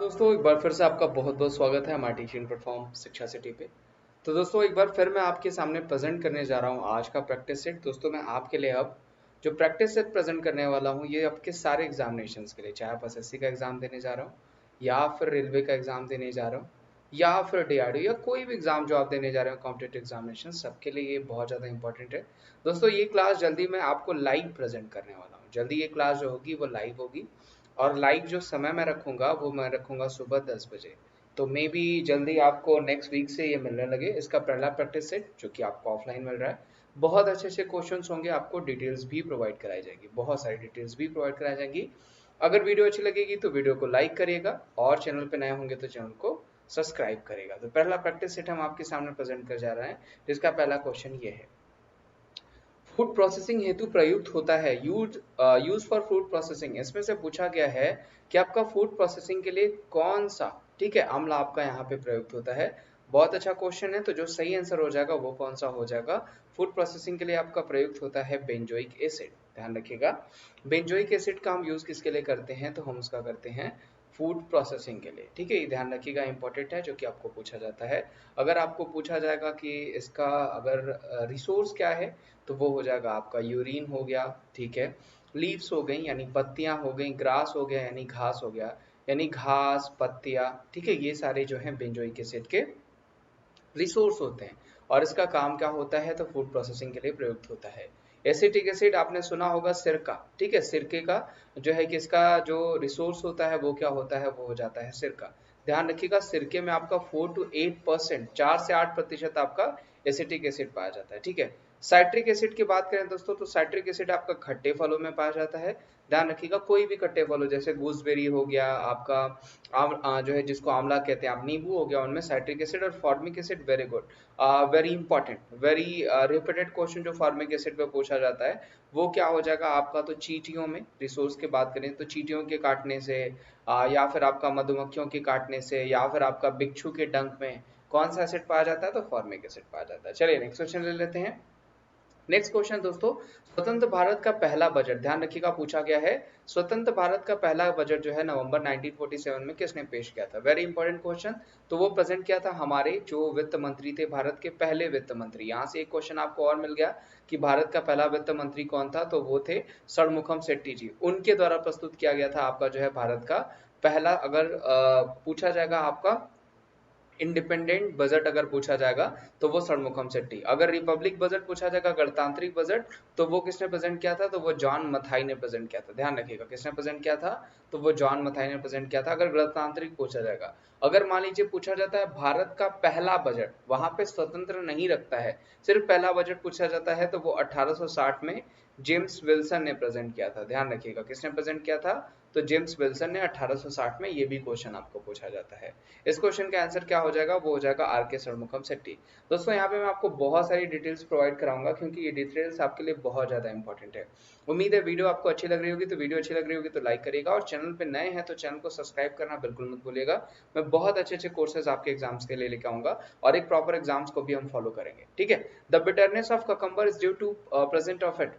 दोस्तों एक बार फिर से आपका बहुत बहुत स्वागत है हमारे टीचिंग प्लेटफॉर्म शिक्षा सिटी पे। तो दोस्तों एक बार फिर मैं आपके सामने प्रेजेंट करने जा रहा हूँ आज का प्रैक्टिस सेट। दोस्तों मैं आपके लिए अब जो प्रैक्टिस सेट प्रेजेंट करने वाला हूँ ये आपके सारे एग्जामिनेशंस के लिए, चाहे आप एसएससी का एग्जाम देने जा रहा हूँ या फिर रेलवे का एग्जाम देने जा रहा हूँ या फिर डीआरडी या कोई भी एग्जाम जो आप देने जा रहे हो कॉम्पिटेटिव एग्जामिनेशन, सबके लिए ये बहुत ज़्यादा इंपॉर्टेंट है। दोस्तों ये क्लास जल्दी मैं आपको लाइव प्रेजेंट करने वाला हूँ। जल्दी ये क्लास जो होगी वो लाइव होगी और लाइव जो समय मैं रखूंगा वो मैं रखूंगा सुबह 10 बजे। तो मे बी जल्दी आपको नेक्स्ट वीक से ये मिलने लगे इसका पहला प्रैक्टिस सेट जो कि आपको ऑफलाइन मिल रहा है। बहुत अच्छे अच्छे क्वेश्चंस होंगे, आपको डिटेल्स भी प्रोवाइड कराई जाएगी, बहुत सारी डिटेल्स भी प्रोवाइड कराई जाएंगी। अगर वीडियो अच्छी लगेगी तो वीडियो को लाइक करिएगा और चैनल पे नए होंगे तो चैनल को सब्सक्राइब करेगा। तो पहला प्रैक्टिस सेट हम आपके सामने प्रेजेंट कर जा रहे हैं जिसका पहला क्वेश्चन ये है, फूड प्रोसेसिंग हेतु प्रयुक्त होता है, यूज फॉर फूड प्रोसेसिंग। इसमें से पूछा गया है कि आपका फूड प्रोसेसिंग के लिए कौन सा, ठीक है, अम्ल आपका यहाँ पे प्रयुक्त होता है। बहुत अच्छा क्वेश्चन है। तो जो सही आंसर हो जाएगा वो कौन सा हो जाएगा? फूड प्रोसेसिंग के लिए आपका प्रयुक्त होता है बेंजोइक एसिड। ध्यान रखिएगा, बेंजोइक एसिड का हम यूज किसके लिए करते हैं? तो हम उसका करते हैं फूड प्रोसेसिंग के लिए। ठीक है, ये ध्यान रखिएगा, इंपॉर्टेंट है जो कि आपको पूछा जाता है। अगर आपको पूछा जाएगा कि इसका अगर रिसोर्स क्या है तो वो हो जाएगा आपका यूरिन हो गया, ठीक है, लीव्स हो गई यानी पत्तियां हो गई, ग्रास हो गया यानी घास हो गया, यानी घास पत्तियां, ठीक है, ये सारे जो हैं बेंजोइक एसिड के रिसोर्स होते हैं। और इसका काम क्या होता है? तो फूड प्रोसेसिंग के लिए प्रयुक्त होता है। एसिटिक एसिड आपने सुना होगा सिरका, ठीक है, सिरके का जो है कि इसका जो रिसोर्स होता है वो क्या होता है? वो हो जाता है सिरका। ध्यान रखिएगा, सिरके में आपका 4 to 8%, 4 से 8% आपका एसिटिक एसिड पाया जाता है। ठीक है, साइट्रिक एसिड की बात करें दोस्तों तो साइट्रिक एसिड आपका खट्टे फलों में पाया जाता है। ध्यान रखिएगा, कोई भी खट्टे फल हो जैसे गूसबेरी हो गया आपका, जो है जिसको आंवला कहते हैं आप, नींबू हो गया, उनमें साइट्रिक एसिड और formic acid. Very good, very important, very repeated question जो फॉर्मिक एसिड पे पूछा जाता है वो क्या हो जाएगा आपका? तो चींटियों में रिसोर्स की बात करें तो चींटियों के काटने से या फिर आपका मधुमक्खियों के काटने से या फिर आपका बिच्छू के डंक में कौन सा एसिड पाया जाता है? तो फॉर्मिक एसिड पाया जाता है। चलिए नेक्स्ट क्वेश्चन ले लेते हैं। नेक्स्ट क्वेश्चन दोस्तों, स्वतंत्र भारत का पहला बजट, ध्यान रखिएगा पूछा गया है, स्वतंत्र भारत का पहला बजट जो है नवंबर 1947 में किसने पेश किया था? Very important question. तो वो प्रेजेंट किया था हमारे जो वित्त मंत्री थे, भारत के पहले वित्त मंत्री। यहाँ से एक क्वेश्चन आपको और मिल गया कि भारत का पहला वित्त मंत्री कौन था? तो वो थे षणमुखम शेट्टी जी, उनके द्वारा प्रस्तुत किया गया था आपका जो है भारत का पहला, अगर पूछा जाएगा आपका इंडिपेंडेंट बजट अगर पूछा जाएगा तो वो षणमुखम शेट्टी, अगर रिपब्लिक बजट पूछा जाएगा, गणतांत्रिक बजट, तो वो किसने प्रेजेंट किया था? तो वो जॉन मथाई ने प्रेजेंट किया था। ध्यान रखिएगा, किसने प्रेजेंट किया था? तो वो जॉन मथाई ने प्रेजेंट किया था, अगर गणतांत्रिक पूछा जाएगा। अगर मान लीजिए पूछा जाता है भारत का पहला बजट, वहां पे स्वतंत्र नहीं रखता है, सिर्फ पहला बजट पूछा जाता है, तो वो 1860 में जेम्स विल्सन ने प्रेजेंट किया था। ध्यान रखिएगा, किसने प्रेजेंट किया था? तो जेम्स विल्सन ने 1860 में। ये भी क्वेश्चन आपको पूछा जाता है। इस क्वेश्चन का आंसर क्या हो जाएगा? वो हो जाएगा आर के षणमुखम शेट्टी। दोस्तों यहाँ पे मैं आपको बहुत सारी डिटेल्स प्रोवाइड कराऊंगा क्योंकि ये डिटेल्स आपके लिए बहुत ज्यादा इंपॉर्टेंट है। उम्मीद है वीडियो आपको अच्छी लग रही होगी। तो वीडियो अच्छी लग रही होगी तो लाइक करिएगा और चैनल पे नए हैं तो चैनल को सब्सक्राइब करना बिल्कुल मत भूलिएगा। मैं बहुत अच्छे अच्छे कोर्सेज आपके एग्जाम्स के लिए लेकर आऊंगा और एक प्रॉपर एग्जाम्स को भी हम फॉलो करेंगे। ठीक है, the bitterness of cucumber is due to present of it.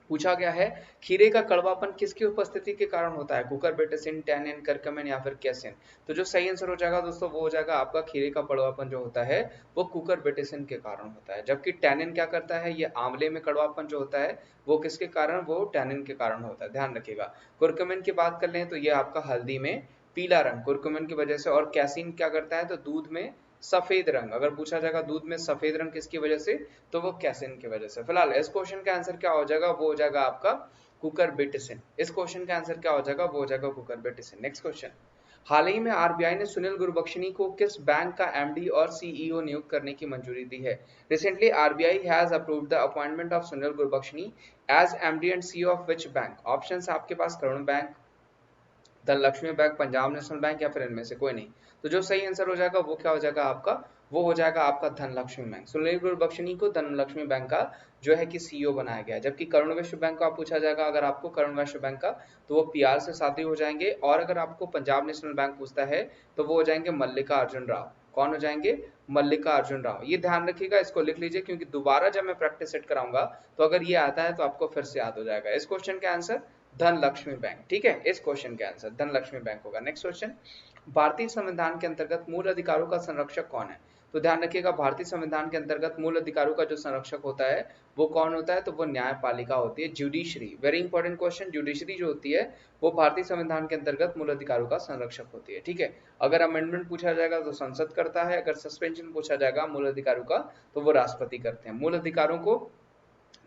पूछा गया है खीरे का कड़वापन किसकी उपस्थिति के कारण होता है? कुकुरबिटेसिन, टैनिन, करक्यूमिन या फिर कैसिन। तो जो सही आंसर हो जाएगा दोस्तों वो हो जाएगा आपका खीरे का कड़वापन जो होता है वो कुकुरबिटेसिन के कारण होता है। जबकि टैनिन क्या करता है? ये आंवले में कड़वापन जो होता है वो किसके कारण? वो टैनिन के कारण होता है। ध्यान रखिएगा। कुरक्यूमिन की बात कर लें तो ये आपका हल्दी में पीला रंग कुरक्यूमिन की वजह से, और कैसिन क्या करता है? तो दूध में सफेद रंग, अगर पूछा जाएगा दूध में सफेद रंग किसकी वजह से? तो वो कैसिन की वजह से। फिलहाल इस क्वेश्चन का आंसर क्या हो जाएगा? वो हो जाएगा आपका कुकुरबिटेसिन। इस क्वेश्चन का आंसर क्या हो जाएगा? वो हो जाएगा कुकुरबिटेसिन। नेक्स्ट क्वेश्चन, हाल ही में आरबीआई ने सुनील गुरबख्शनी को किस बैंक का एमडी और सीईओ नियुक्त करने की मंजूरी दी है? Recently RBI has approved the appointment of Sunil Gurbaxani as MD and CEO of which bank? Options आपके पास करुण bank, Dhanlaxmi bank, Punjab national bank या फिर इनमें से कोई नहीं। तो जो सही आंसर हो जाएगा वो क्या हो जाएगा आपका? वो हो जाएगा आपका धनलक्ष्मी बैंक। सुनील गुरबख्शनी को धनलक्ष्मी बैंक का जो है कि सीईओ बनाया गया है। जबकि करुण वैश्य बैंक का पूछा जाएगा, अगर आपको करुण वैश्य बैंक का, तो वो पीआर से शादी हो जाएंगे। और अगर आपको पंजाब नेशनल बैंक पूछता है तो वो हो जाएंगे मल्लिका अर्जुन राव। कौन हो जाएंगे? मल्लिका अर्जुन राव। ये ध्यान रखिएगा, इसको लिख लीजिए क्योंकि दोबारा जब मैं प्रैक्टिस सेट कराऊंगा तो अगर ये आता है तो आपको फिर से याद हो जाएगा। इस क्वेश्चन का आंसर धनलक्ष्मी बैंक। ठीक है, इस क्वेश्चन का आंसर धनलक्ष्मी बैंक होगा। नेक्स्ट क्वेश्चन, भारतीय संविधान के अंतर्गत मूल अधिकारों का संरक्षक कौन है? तो ध्यान रखिएगा, भारतीय संविधान के अंतर्गत मूल अधिकारों का जो संरक्षक होता है वो कौन होता है? तो वो न्यायपालिका होती है, judiciary. Very important question, judiciary जो होती है वो भारतीय संविधान के अंतर्गत मूल अधिकारों का संरक्षक होती है। ठीक है, अगर अमेंडमेंट पूछा जाएगा तो संसद करता है, अगर सस्पेंशन पूछा जाएगा मूल अधिकारों का तो वो राष्ट्रपति करते हैं। मूल अधिकारों को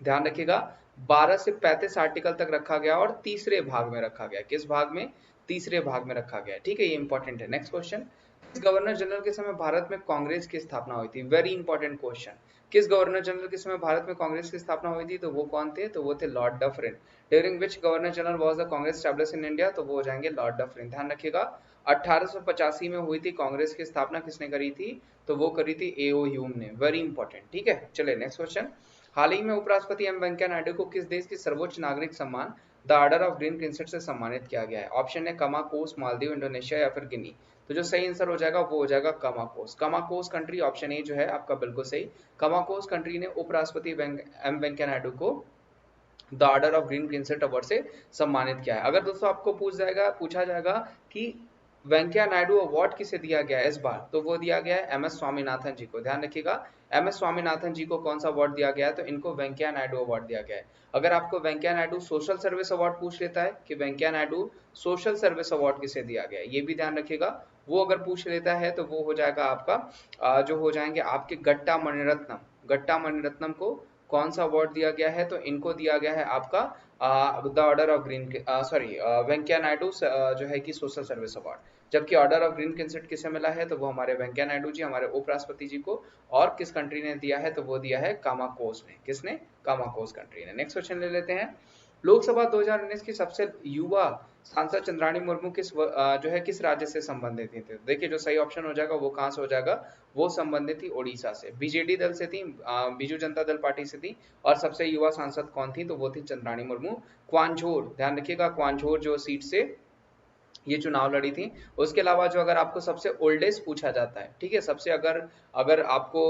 ध्यान रखिएगा 12 से 35 आर्टिकल तक रखा गया और तीसरे भाग में रखा गया। किस भाग में? तीसरे भाग में रखा गया। ठीक है, ये इंपॉर्टेंट है। नेक्स्ट क्वेश्चन, गवर्नर जनरल के समय भारत में कांग्रेस की स्थापना हुई थी? Very important question. किस गवर्नर जनरल के समय भारत में कांग्रेस की स्थापना हुई थी? तो वो कौन थे? तो वो थे Lord Dufferin. During which governor general was the Congress established in India? तो वो हो जाएंगे लॉर्ड डफरिन। ध्यान रखिएगा 1885 में हुई थी कांग्रेस की स्थापना। किसने करी थी? तो वो करी थी एओ ह्यूम ने। Very important. ठीक है, चलिए नेक्स्ट क्वेश्चन, हाल ही में उपराष्ट्रपति एम वेंकैया नायडू को किस देश की सर्वोच्च नागरिक सम्मान the order of green crescent से सम्मानित किया गया है? ऑप्शन है कमाकोस, मालदीव, इंडोनेशिया या फिर गिनी। तो जो सही आंसर हो जाएगा वो हो जाएगा कमाकोस। कमाकोस कंट्री, ऑप्शन ए जो है आपका बिल्कुल सही। कमाकोस कंट्री ने उपराष्ट्रपति एम वेंकैया नायडू को the order of green crescent award से सम्मानित किया है। अगर दोस्तों आपको पूछा जाएगा कि वेंकैया नायडू अवार्ड किसे दिया गया है इस बार, तो वो दिया गया है एम एस स्वामीनाथन जी को। ध्यान रखिएगा, एम एस स्वामीनाथन जी को कौन सा अवार्ड दिया गया है? तो इनको वेंकैया नायडू अवार्ड दिया गया है। अगर आपको Venkaiah Naidu social service award पूछ लेता है कि Venkaiah Naidu social service award किसे दिया गया है, ये भी ध्यान रखिएगा। वो अगर पूछ लेता है तो वो हो जाएगा आपका जो हो जाएंगे आपके गट्टा मणिरत्नम। गट्टा मणिरत्नम को कौन सा अवार्ड दिया गया है? तो इनको दिया गया है आपका the order of green sorry Venkaiah Naidu जो है कि सोशल सर्विस अवार्ड। जबकि ऑर्डर ऑफ ग्रीन क्रिसेंट किसे मिला है? तो वो हमारे वेंकैया नायडू जी, हमारे उपराष्ट्रपति जी को। और किस कंट्री ने दिया है? तो वो दिया है कामाकोस ने। किसने? कामाकोस कंट्री ने। नेक्स्ट क्वेश्चन ले लेते हैं, लोकसभा 2019 की सबसे युवा सांसद चंद्राणी मुर्मू जो है किस राज्य से संबंधित थी? तो देखिए जो सही ऑप्शन हो जाएगा वो कहाँ से हो जाएगा? वो संबंधित थी ओडिशा से, बीजेडी दल से थी, बीजू जनता दल पार्टी से थी। और सबसे युवा सांसद कौन थी? तो वो थी चंद्राणी मुर्मू। क्वांझोर, ध्यान रखिएगा, क्वांझोर जो सीट से ये चुनाव लड़ी थी। उसके अलावा जो अगर आपको सबसे ओल्डेस्ट पूछा जाता है, ठीक है, सबसे अगर अगर आपको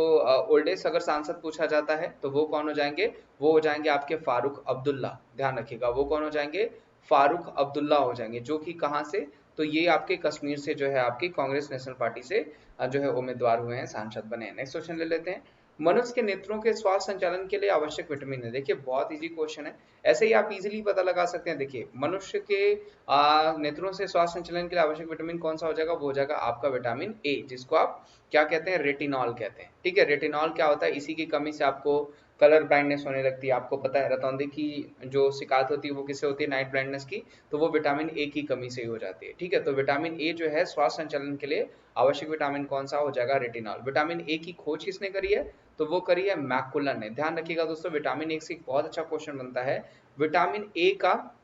ओल्डेस्ट अगर सांसद पूछा जाता है तो वो कौन हो जाएंगे? वो हो जाएंगे आपके फारूक अब्दुल्ला। ध्यान रखिएगा, वो कौन हो जाएंगे? फारूक अब्दुल्ला हो जाएंगे, जो कि कहाँ से? तो ये आपके कश्मीर से जो है आपकी कांग्रेस नेशनल पार्टी से जो है उम्मीदवार हुए हैं, सांसद बने हैं। नेक्स्ट क्वेश्चन ले लेते हैं, मनुष्य के नेत्रों के स्वास्थ्य संचालन के लिए आवश्यक विटामिन है। देखिए बहुत इजी क्वेश्चन है, ऐसे ही आप इजीली पता लगा सकते हैं। देखिए मनुष्य के नेत्रों से स्वास्थ्य संचालन के लिए आवश्यक विटामिन कौन सा हो जाएगा? वो हो जाएगा आपका विटामिन ए, जिसको आप क्या कहते हैं? रेटिनॉल कहते हैं। ठीक है, रेटिनॉल क्या होता है? इसी की कमी से आपको कलर ब्लाइंडनेस होने लगती है। आपको पता है रतौंधी की जो शिकायत होती है वो किससे होती है? नाइट ब्लाइंडनेस की। तो वो विटामिन ए की कमी से ही हो जाती है। ठीक है, तो विटामिन ए जो है स्वास्थ्य संचालन के लिए आवश्यक विटामिन कौन सा हो जाएगा? रेटिनॉल। विटामिन ए की खोज किसने करी है? तो वो करी है मैकुलर ने। ध्यान रखिएगा दोस्तों, विटामिन ए से एक बहुत अच्छा क्वेश्चन बनता है। विटामिन ए का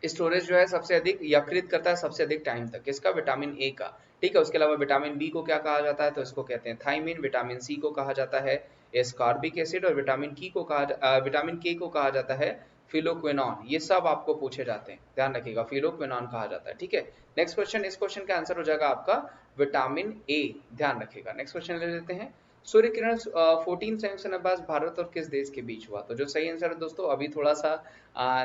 स्टोरेज जो है सबसे अधिक यकृत करता है सबसे अधिक टाइम तक, किसका? विटामिन ए का। ठीक है, उसके अलावा विटामिन बी को क्या कहा जाता है? तो इसको कहते हैं थायमिन। विटामिन सी को कहा जाता है एस्कॉर्बिक एसिड। और विटामिन विटामिन के को कहा जाता है फिलोक्विनॉन। ये सब आपको पूछे जाते हैं, ध्यान रखिएगा, फिलोक्विनॉन कहा जाता है। ठीक है, नेक्स्ट क्वेश्चन, इस क्वेश्चन का आंसर हो जाएगा आपका विटामिन ए। ध्यान रखिएगा। नेक्स्ट क्वेश्चन ले लेते हैं, सूर्य किरण 14 संयुक्त अभ्यास भारत और किस देश के बीच हुआ? तो जो सही आंसर है दोस्तों, अभी थोड़ा सा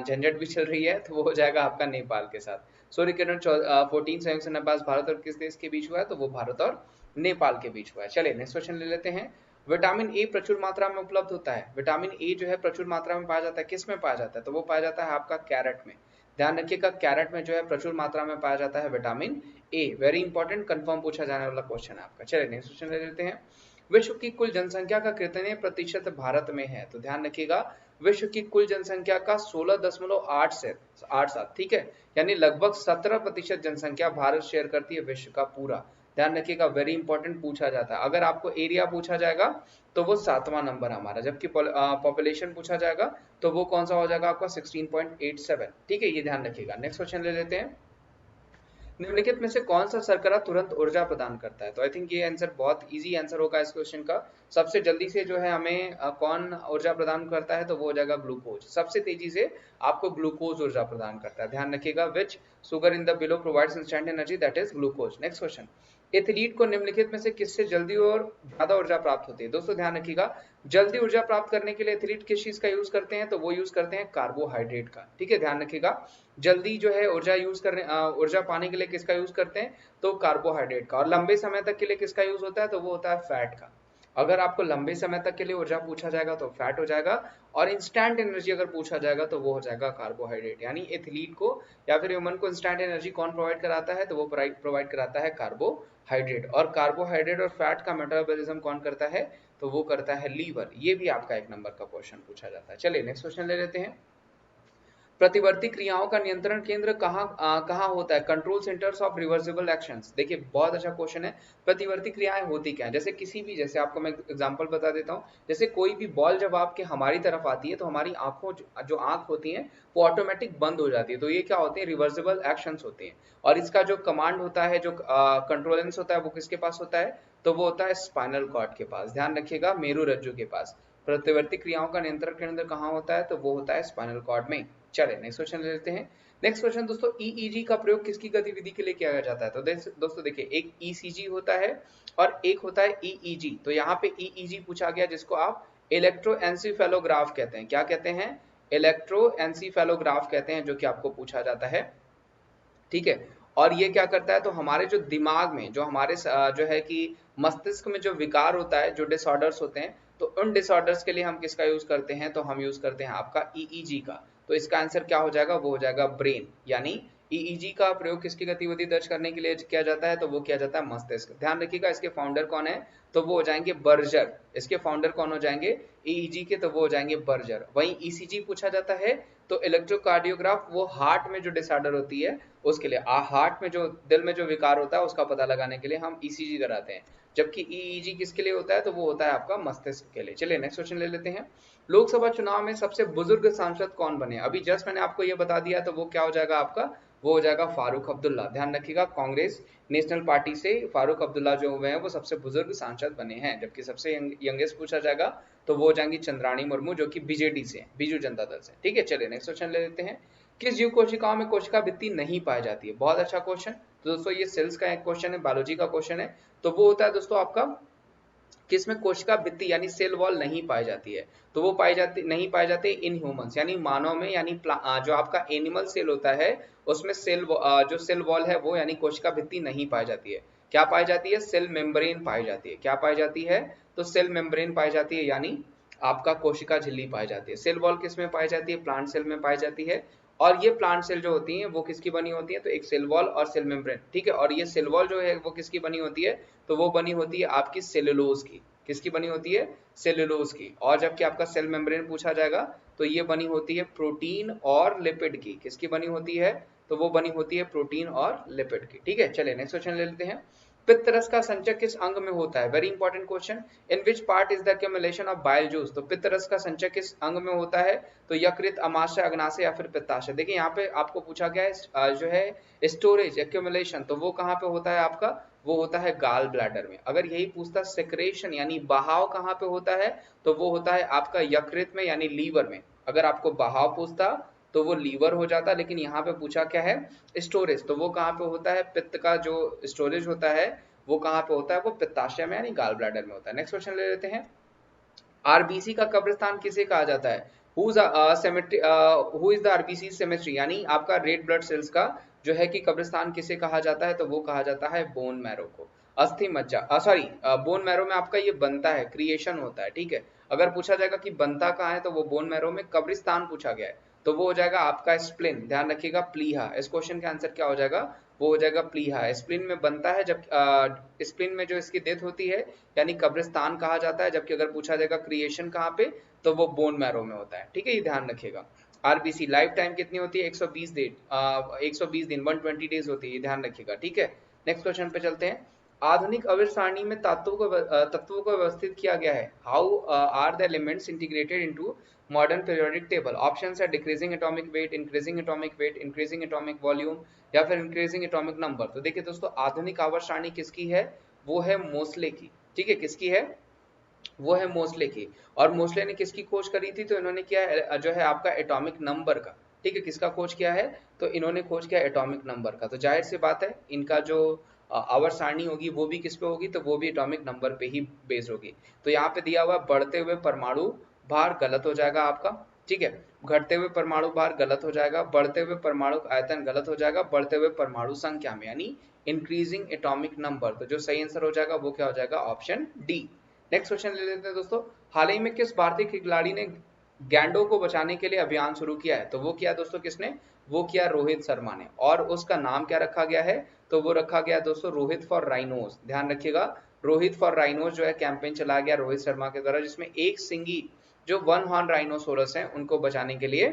झंझट भी चल रही है, तो वो हो जाएगा आपका नेपाल के साथ। सूर्य किरण 14 संयुक्त अभ्यास भारत और किस देश के बीच हुआ है? तो वो भारत और नेपाल के बीच हुआ है। चलिए नेक्स्ट क्वेश्चन ले लेते हैं, विटामिन ए प्रचुर मात्रा में उपलब्ध होता है। विटामिन ए जो है प्रचुर मात्रा में पाया जाता है, किस में पाया जाता है? तो वो पाया जाता है आपका कैरेट में। ध्यान रखिएगा, कैरेट में जो है प्रचुर मात्रा में पाया जाता है vitamin A. Very important, confirm पूछा जाने वाला क्वेश्चन है आपका। चलिए नेक्स्ट क्वेश्चन ले लेते हैं, विश्व की कुल जनसंख्या का कितने प्रतिशत भारत में है? तो ध्यान रखिएगा, विश्व की कुल जनसंख्या का 16.87, ठीक है, यानी लगभग 17% जनसंख्या भारत शेयर करती है विश्व का पूरा। ध्यान रखिएगा, वेरी इंपॉर्टेंट पूछा जाता है। अगर आपको एरिया पूछा जाएगा तो वो 7वां नंबर हमारा, जबकि पॉपुलेशन पूछा जाएगा तो वो कौन सा हो जाएगा आपका? 16.87। ठीक है, ये ध्यान रखिएगा। नेक्स्ट क्वेश्चन ले लेते हैं, निम्नलिखित में से कौन सा शर्करा तुरंत ऊर्जा प्रदान करता है? तो आई थिंक ये आंसर बहुत इजी आंसर होगा इस क्वेश्चन का। सबसे जल्दी से जो है हमें कौन ऊर्जा प्रदान करता है? तो वो हो जाएगा ग्लूकोज। सबसे तेजी से आपको ग्लूकोज ऊर्जा प्रदान करता है। ध्यान रखिएगा, which sugar in the below provides instant energy, that is glucose. Next question, athlete को निम्नलिखित में से किससे जल्दी और ज्यादा ऊर्जा प्राप्त होती है? दोस्तों ध्यान रखिएगा, जल्दी ऊर्जा प्राप्त करने के लिए एथलीट किस चीज का यूज करते हैं? तो वो यूज करते हैं कार्बोहाइड्रेट का। ठीक है, ध्यान रखिएगा, जल्दी जो है ऊर्जा यूज करने ऊर्जा पाने के लिए किसका यूज करते हैं? तो कार्बोहाइड्रेट का। और लंबे समय तक के लिए किसका यूज होता है? तो वो होता है फैट का। अगर आपको लंबे समय तक के लिए ऊर्जा पूछा जाएगा तो फैट हो जाएगा, और इंस्टेंट एनर्जी अगर पूछा जाएगा तो वो हो जाएगा कार्बोहाइड्रेट। यानी एथलीट को या फिर ह्यूमन को इंस्टेंट एनर्जी कौन प्रोवाइड कराता है? तो वो प्रोवाइड कराता है कार्बोहाइड्रेट। और कार्बोहाइड्रेट और फैट का मेटाबॉलिज्म कौन करता है? तो वो करता है लीवर। ये भी आपका एक नंबर का क्वेश्चन पूछा जाता है। चलिए नेक्स्ट क्वेश्चन ले लेते हैं, प्रतिवर्ती क्रियाओं का नियंत्रण केंद्र कहाँ होता है? Control centres of reversible actions. देखिए बहुत अच्छा क्वेश्चन है, प्रतिवर्ती क्रियाएं होती क्या है? जैसे किसी भी, जैसे आपको मैं एग्जांपल बता देता हूँ, जैसे कोई भी बॉल जब आपके हमारी तरफ आती है तो हमारी आंखों जो आंख होती है वो ऑटोमेटिक बंद हो जाती है, तो ये क्या होते हैं? रिवर्सिबल एक्शंस होते हैं। और इसका जो कमांड होता है, जो कंट्रोलेंस होता है, वो किसके पास होता है? तो वो होता है स्पाइनल कॉर्ड के पास। ध्यान रखिएगा, मेरुरज्जु के पास। प्रतिवर्ती क्रियाओं का नियंत्रण केंद्र कहाँ होता है? तो वो होता है स्पाइनल कॉर्ड में। चले नेक्स्ट क्वेश्चन ले लेते हैं। नेक्स्ट क्वेश्चन दोस्तों, ईईजी का प्रयोग किसकी गतिविधि के लिए किया जाता है? तो दोस्तों देखिए, एक ईसीजी होता है और एक होता है ईईजी। तो यहाँ पे ईईजी पूछा गया, जिसको आप इलेक्ट्रोएन्सेफेलोग्राफ कहते हैं। क्या कहते हैं? इलेक्ट्रोएन्सेफेलोग्राफ कहते हैं, जो कि आपको पूछा जाता है। ठीक है, और ये क्या करता है? तो हमारे जो दिमाग में, जो हमारे जो है कि मस्तिष्क में जो विकार होता है, जो डिसऑर्डर्स होते हैं, तो उन डिसऑर्डर्स के लिए हम किसका यूज करते हैं? तो हम यूज करते हैं आपका ईईजी का। तो इसका आंसर क्या हो जाएगा? वो हो जाएगा ब्रेन। यानी ईईजी का प्रयोग किसकी गतिविधि दर्ज करने के लिए किया जाता है? तो वो किया जाता है मस्तिष्क। ध्यान रखिएगा, इसके फाउंडर कौन है? तो वो हो जाएंगे बर्जर। इसके फाउंडर कौन हो जाएंगे? ईईजी के, तो वो हो जाएंगे बर्जर। वहीं ईसीजी पूछा जाता है तो इलेक्ट्रोकार्डियोग्राफ, वो हार्ट में जो डिसऑर्डर होती है उसके लिए, हार्ट में जो, दिल में जो विकार होता है उसका पता लगाने के लिए हम ईसीजी कराते हैं। जबकि ईईजी किसके लिए होता है? तो वो होता है आपका मस्तिष्क के लिए। चलिए नेक्स्ट क्वेश्चन ले लेते हैं, लोकसभा चुनाव में सबसे बुजुर्ग सांसद कौन बने? अभी जस्ट मैंने आपको ये बता दिया, तो वो क्या हो जाएगा आपका? वो हो जाएगा फारूक अब्दुल्ला। ध्यान रखिएगा, कांग्रेस नेशनल पार्टी से फारूक अब्दुल्ला जो हुए हैं वो सबसे बुजुर्ग सांसद बने हैं। जबकि सबसे यंगेस्ट पूछा जाएगा तो वो हो जाएंगी चंद्राणी मुर्मू, जो कि बीजेडी से, बीजू जनता दल से। ठीक है, चलिए नेक्स्ट क्वेश्चन ले लेते हैं, किस जीव कोशिकाओं में कोशिका भित्ति नहीं पाई जाती है? बहुत अच्छा क्वेश्चन। तो दोस्तों ये सेल्स का एक क्वेश्चन है, बायोलॉजी का क्वेश्चन है। तो वो होता है दोस्तों आपका, किसमें कोशिका भित्ति यानी सेल वॉल नहीं पाई जाती है? तो वो नहीं पाई जाती इन ह्यूमंस, यानी मानव में, यानी जो आपका एनिमल सेल होता है उसमें जो सेल वॉल है वो, यानी कोशिका भित्ति नहीं पाई जाती है। क्या पाई जाती है? सेल मेम्ब्रेन पाई जाती है। क्या पाई जाती है? तो सेल मेम्ब्रेन पाई जाती है, यानी आपका कोशिका झिल्ली पाई जाती है। सेल वॉल किस में पाई जाती है? प्लांट सेल में पाई जाती है। और ये प्लांट सेल जो होती हैं वो किसकी बनी होती है? तो एक सेल वॉल और सेल मेम्ब्रेन। ठीक है, और ये सेल वॉल जो है वो किसकी बनी होती है? तो वो बनी होती है आपकी सेलुलोज की। किसकी बनी होती है? सेलुलोज की। और जबकि आपका सेल मेम्ब्रेन पूछा जाएगा तो ये बनी होती है प्रोटीन और लिपिड की। किसकी बनी होती है? तो वो बनी होती है प्रोटीन और लिपिड की। ठीक है, चलिए नेक्स्ट क्वेश्चन ले लेते हैं, पित्तरस का संचय किस अंग में होता है? Very important question, in which part is the accumulation of bile juice? तो पित्तरस का संचय किस अंग में होता है? तो यकृत, अमाशय, अग्नाशय या फिर पित्ताशय। देखिए यहाँ पे आपको पूछा गया है जो है स्टोरेज, एक्यूमुलेशन, तो वो कहाँ पे होता है आपका? वो होता है गाल ब्लैडर में। अगर यही पूछता सेक्रेशन यानी बहाव कहाँ पे होता है? तो वो होता है आपका यकृत में, यानी लीवर में। अगर आपको बहाव पूछता तो वो लीवर हो जाता, लेकिन यहाँ पे पूछा क्या है? स्टोरेज। तो वो कहाँ पे होता है? पित्त का जो स्टोरेज होता है वो कहाँ पे होता है? वो पित्ताशय में यानी गाल ब्लैडर में होता है। नेक्स्ट क्वेश्चन ले लेते हैं, आरबीसी का कब्रिस्तान किसे कहा जाता है? Who is the RBC cemetery, यानी आपका रेड ब्लड सेल्स का जो है कि कब्रिस्तान किसे कहा जाता है? तो वो कहा जाता है बोन मैरो को। अस्थि मज्जा, सॉरी, बोन मैरो में आपका ये बनता है, क्रिएशन होता है। ठीक है, अगर पूछा जाएगा कि बनता कहाँ है तो वो बोन मैरो में। कब्रिस्तान पूछा गया है तो वो हो जाएगा आपका स्प्लिन। ध्यान रखिएगा, प्लीहा। इस क्वेश्चन का आंसर क्या हो जाएगा? वो हो जाएगा प्लीहा। स्प्लिन में बनता है, जब स्प्लिन में जो इसकी डेथ होती है यानी कब्रिस्तान कहा जाता है। जबकि अगर पूछा जाएगा क्रिएशन कहाँ पे, तो वो बोन मैरो में होता है। ठीक है, ये ध्यान रखिएगा। आरबीसी लाइफ टाइम कितनी होती है? 120 दिन, 120 दिन, 120 डेज होती है, ध्यान रखिएगा। ठीक है, नेक्स्ट क्वेश्चन पे चलते हैं, आधुनिक आवर्त सारणी में तत्वों को व्यवस्थित किया गया है। How are the elements integrated into modern periodic table? Option है decreasing atomic weight, increasing atomic weight, increasing atomic volume या फिर इंक्रीजिंग एटॉमिक नंबर। तो देखिए दोस्तों, आधुनिक आवर्त सारणी किसकी है? वो है मोस्ले की। ठीक है, किसकी है? वो है मोस्ले की। और मोस्ले ने किसकी खोज करी थी? तो इन्होंने किया जो है आपका एटॉमिक नंबर का। ठीक है, किसका खोज किया है? तो इन्होंने खोज किया एटॉमिक नंबर का। तो जाहिर सी बात है इनका जो आवर्त सारणी होगी वो भी किस पे होगी? तो वो भी एटॉमिक नंबर पे ही बेस्ड होगी। तो यहाँ पे दिया हुआ बढ़ते हुए परमाणु भार गलत हो जाएगा आपका, ठीक है। घटते हुए परमाणु भार गलत हो जाएगा, बढ़ते हुए परमाणु आयतन गलत हो जाएगा, बढ़ते हुए परमाणु संख्या में यानी इंक्रीजिंग एटॉमिक नंबर। तो जो सही आंसर हो जाएगा वो क्या हो जाएगा? Option D. नेक्स्ट क्वेश्चन ले लेते हैं दोस्तों। हाल ही में किस भारतीय खिलाड़ी ने गैंडों को बचाने के लिए अभियान शुरू किया है? तो वो किया दोस्तों किसने? वो किया रोहित शर्मा ने। और उसका नाम क्या रखा गया है? तो वो रखा गया दोस्तों रोहित फॉर राइनोस। ध्यान रखिएगा, रोहित फॉर राइनोस जो है कैंपेन चलाया गया रोहित शर्मा के द्वारा, जिसमें एक सिंगी जो वन हॉर्न राइनोसोरस है उनको बचाने के लिए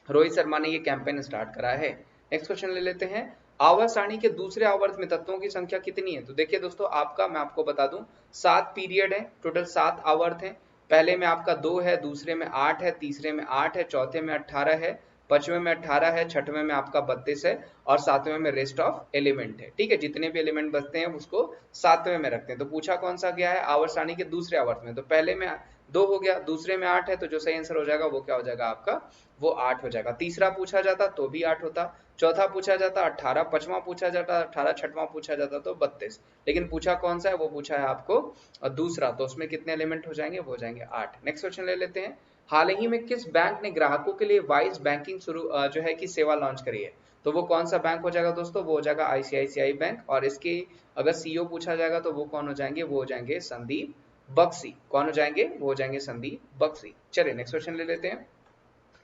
रोहित शर्मा ने ये कैंपेन स्टार्ट करा है। नेक्स्ट क्वेश्चन ले लेते हैं। आवर्त सारणी के दूसरे आवर्त में तत्वों की संख्या कितनी है? तो देखिए दोस्तों आपका मैं आपको बता दूं 7 पीरियड है, टोटल 7 आवर्त है। पहले में आपका 2 है, दूसरे में 8 है, तीसरे में 8 है, चौथे में 18 है, पांचवें में 18 है, छठवें में आपका 32 है और सातवें में रेस्ट ऑफ एलिमेंट है। ठीक है, जितने भी एलिमेंट बचते हैं उसको सातवें में रखते हैं। तो पूछा कौन सा गया है? आवर्त सारणी के दूसरे आवर्त में। तो पहले में 2 हो गया, दूसरे में 8 है, तो जो सही आंसर हो जाएगा वो क्या हो जाएगा आपका? वो 8 हो जाएगा। तीसरा पूछा जाता तो भी 8 होता, चौथा पूछा जाता 18, पांचवा पूछा जाता 18, छठवां पूछा जाता तो 32। लेकिन पूछा कौन सा है? वो पूछा है आपको दूसरा, तो उसमें कितने एलिमेंट हो जाएंगे? वो हो जाएंगे 8। नेक्स्ट क्वेश्चन ले लेते हैं। हाल ही में किस बैंक ने ग्राहकों के लिए वाइस बैंकिंग शुरू जो है कि सेवा लॉन्च करी है? तो वो कौन सा बैंक हो जाएगा दोस्तों? वो हो जाएगा आईसीआईसीआई बैंक। और इसके अगर सीईओ पूछा जाएगा तो वो कौन हो जाएंगे? वो हो जाएंगे संदीप बख्शी। कौन हो जाएंगे? वो हो जाएंगे संदीप बख्शी। चलिए नेक्स्ट क्वेश्चन ले लेते हैं।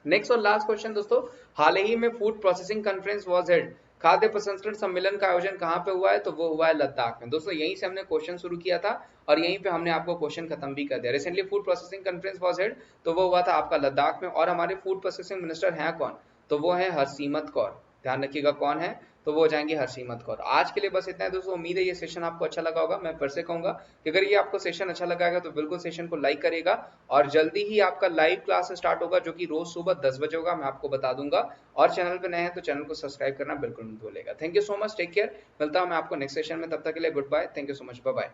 नेक्स्ट और लास्ट क्वेश्चन दोस्तों, हाल ही में food processing conference was held, खाद्य प्रसंस्करण सम्मेलन का आयोजन कहाँ पे हुआ है? तो वो हुआ है लद्दाख में। दोस्तों यहीं से हमने क्वेश्चन शुरू किया था और यहीं पे हमने आपको क्वेश्चन खत्म भी कर दिया। Recently food processing conference was held, तो वो हुआ था आपका लद्दाख में। और हमारे फूड प्रोसेसिंग मिनिस्टर हैं कौन? तो वो है हरसिमरत कौर। ध्यान रखिएगा कौन है? तो वो हो जाएंगे हरसिमरत कौर। आज के लिए बस इतना है दोस्तों। उम्मीद है ये सेशन आपको अच्छा लगा होगा। मैं फिर से कहूंगा कि अगर ये आपको सेशन अच्छा लगा है तो बिल्कुल सेशन को लाइक करिएगा। और जल्दी ही आपका लाइव क्लास स्टार्ट होगा जो कि रोज सुबह 10 बजे होगा, मैं आपको बता दूंगा। और चैनल पे नए हैं तो चैनल को सब्सक्राइब करना बिल्कुल मत भूलिएगा। Thank you so much, take care. मिलता हूं मैं आपको नेक्स्ट सेशन में, तब तक के लिए good bye, thank you so much, bye bye.